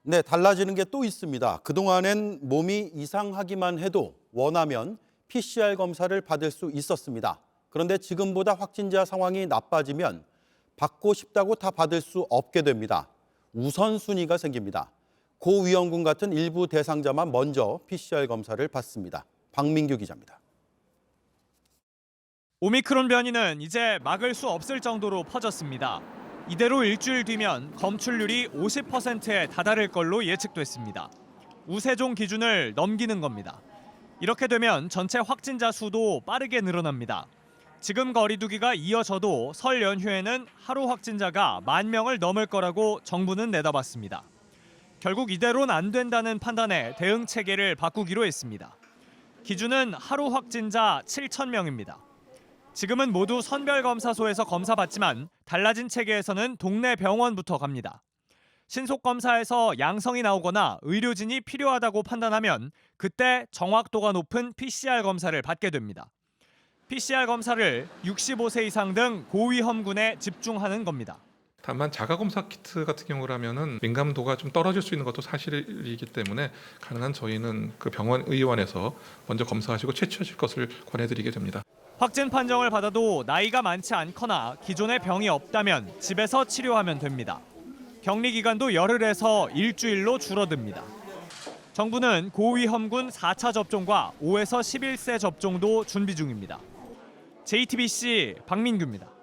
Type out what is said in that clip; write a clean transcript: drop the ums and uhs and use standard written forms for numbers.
네, 달라지는 게 또 있습니다. 그동안엔 몸이 이상하기만 해도 원하면 PCR 검사를 받을 수 있었습니다. 그런데 지금보다 확진자 상황이 나빠지면 받고 싶다고 다 받을 수 없게 됩니다. 우선순위가 생깁니다. 고위험군 같은 일부 대상자만 먼저 PCR 검사를 받습니다. 박민규 기자입니다. 오미크론 변이는 이제 막을 수 없을 정도로 퍼졌습니다. 이대로 일주일 뒤면 검출률이 50%에 다다를 걸로 예측됐습니다. 우세종 기준을 넘기는 겁니다. 이렇게 되면 전체 확진자 수도 빠르게 늘어납니다. 지금 거리두기가 이어져도 설 연휴에는 하루 확진자가 10,000명을 넘을 거라고 정부는 내다봤습니다. 결국 이대로는 안 된다는 판단에 대응 체계를 바꾸기로 했습니다. 기준은 하루 확진자 7,000명입니다. 지금은 모두 선별검사소에서 검사받지만 달라진 체계에서는 동네 병원부터 갑니다. 신속검사에서 양성이 나오거나 의료진이 필요하다고 판단하면 그때 정확도가 높은 PCR 검사를 받게 됩니다. PCR 검사를 65세 이상 등 고위험군에 집중하는 겁니다. 다만 자가검사 키트 같은 경우라면은 민감도가 좀 떨어질 수 있는 것도 사실이기 때문에 가능한 저희는 그 병원 의원에서 먼저 검사하시고 채취하실 것을 권해드리게 됩니다. 확진 판정을 받아도 나이가 많지 않거나 기존에 병이 없다면 집에서 치료하면 됩니다. 격리 기간도 열흘에서 일주일로 줄어듭니다. 정부는 고위험군 4차 접종과 5에서 11세 접종도 준비 중입니다. JTBC 박민규입니다.